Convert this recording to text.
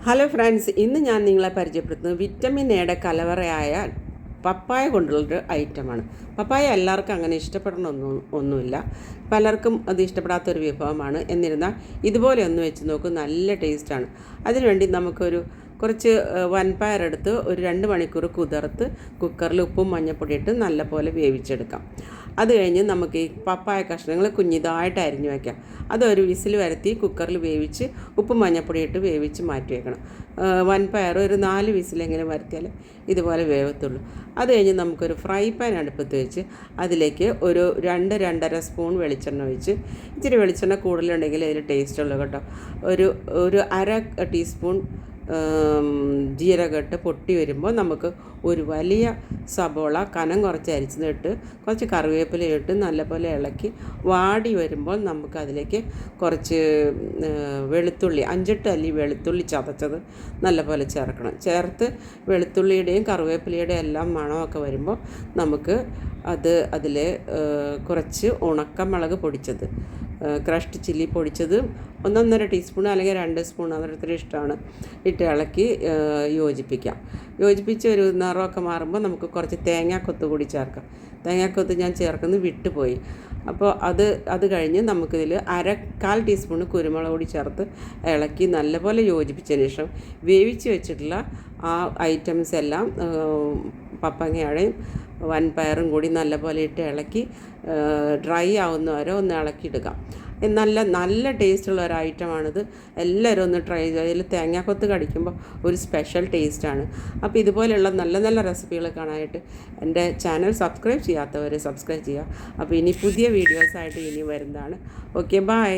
Hello friends, ഇന്ന് ഞാൻ നിങ്ങളെ പരിചയപ്പെടുത്തുന്നത് വിറ്റമിൻ എയുടെ കലവറയായ പപ്പായ കൊണ്ടുള്ളൊരു ഐറ്റമാണ്. പപ്പായ എല്ലാവർക്കും അങ്ങനെ ഒന്നുമില്ല. പലർക്കും അത് ഇഷ്ടപ്പെടാത്തൊരു വിഭവമാണ്. എന്നിരുന്നാൽ ഇതുപോലെ ഒന്ന് വെച്ച് നോക്കൂ, നല്ല ടേസ്റ്റാണ്. അതിനുവേണ്ടി കുറച്ച് വൻപയർ എടുത്ത് ഒരു 2 മണിക്കൂർ കുതിർത്ത് കുക്കറിൽ ഉപ്പും മഞ്ഞൾപ്പൊടി ഇട്ട് നല്ലപോലെ വേവിച്ചെടുക്കാം. അത് കഴിഞ്ഞ് നമുക്ക് ഈ പപ്പായ കഷ്ണങ്ങൾ കുഞ്ഞിതായിട്ട് അരിഞ്ഞു വയ്ക്കാം. അതൊരു വിസിൽ വരുത്തി കുക്കറിൽ വേവിച്ച് ഉപ്പും മഞ്ഞൾപ്പൊടി ഇട്ട് വേവിച്ച് മാറ്റി വയ്ക്കണം. വൻപയർ ഒരു 4 വിസിലെങ്കിലും വരുത്തിയാൽ ഇതുപോലെ വേവത്തുള്ളൂ. അത് കഴിഞ്ഞ് നമുക്കൊരു ഫ്രൈ പാൻ അടുപ്പത്ത് വെച്ച് അതിലേക്ക് ഒരു 2-2.5 സ്പൂൺ വെളിച്ചെണ്ണ ഒഴിച്ച്, ഇച്ചിരി വെളിച്ചെണ്ണ കൂടുതലുണ്ടെങ്കിൽ അതിൽ ടേസ്റ്റ് ഉള്ളൂ കേട്ടോ. ഒരു അര ടീസ്പൂൺ ജീരകം ഇട്ട് പൊട്ടി വരുമ്പോൾ നമുക്ക് ഒരു വലിയ സബോള കനം കുറച്ച് അരിച്ചിട്ട് കുറച്ച് കറിവേപ്പില ഇട്ട് നല്ലപോലെ ഇളക്കി വാടി വരുമ്പോൾ നമുക്കതിലേക്ക് കുറച്ച് വെളുത്തുള്ളി 5-8 അല്ലി വെളുത്തുള്ളി ചതച്ചത് നല്ലപോലെ ചേർത്ത് വെളുത്തുള്ളിയുടെയും കറിവേപ്പിലയുടെയും എല്ലാം മണമൊക്കെ വരുമ്പോൾ നമുക്ക് അതിൽ കുറച്ച് ഉണക്കമുളക് പൊടിച്ചത്, ക്രഷ്ഡ് ചില്ലി പൊടിച്ചത് 1-1.5 ടീസ്പൂൺ അല്ലെങ്കിൽ 2 സ്പൂൺ, അതൊരുത്തരും ഇഷ്ടമാണ്, ഇട്ട് ഇളക്കി യോജിപ്പിച്ച് ഒരു നിറമൊക്കെ മാറുമ്പോൾ നമുക്ക് കുറച്ച് തേങ്ങാക്കൊത്ത് കൂടി ചേർക്കാം. തേങ്ങാക്കൊത്ത് ഞാൻ ചേർക്കുന്നത് വിട്ടുപോയി. അപ്പോൾ അത് കഴിഞ്ഞ് നമുക്കിതിൽ 1/4 ടീസ്പൂൺ കുരുമുളക് പൊടി ചേർത്ത് ഇളക്കി നല്ലപോലെ യോജിപ്പിച്ചതിന് ശേഷം വേവിച്ച് വെച്ചിട്ടുള്ള ആ ഐറ്റംസ് എല്ലാം പപ്പങ്ങയുടെയും വൻപയറും കൂടി നല്ലപോലെ ഇട്ട് ഇളക്കി ഡ്രൈ ആവുന്നവരെ ഒന്ന് ഇളക്കിയിടുക. നല്ല ടേസ്റ്റുള്ള ഒരു ഐറ്റമാണിത്. എല്ലാവരും ഒന്ന് ട്രൈ ചെയ്യുക. അതിൽ തേങ്ങാക്കൊത്ത് കടിക്കുമ്പോൾ ഒരു സ്പെഷ്യൽ ടേസ്റ്റാണ്. അപ്പോൾ ഇതുപോലെയുള്ള നല്ല നല്ല റെസിപ്പികൾ കാണാനായിട്ട് എൻ്റെ ചാനൽ സബ്സ്ക്രൈബ് ചെയ്യാത്തവർ സബ്സ്ക്രൈബ് ചെയ്യുക. അപ്പോൾ ഇനി പുതിയ വീഡിയോസായിട്ട് ഇനി വരുന്നതാണ്. Okay, by.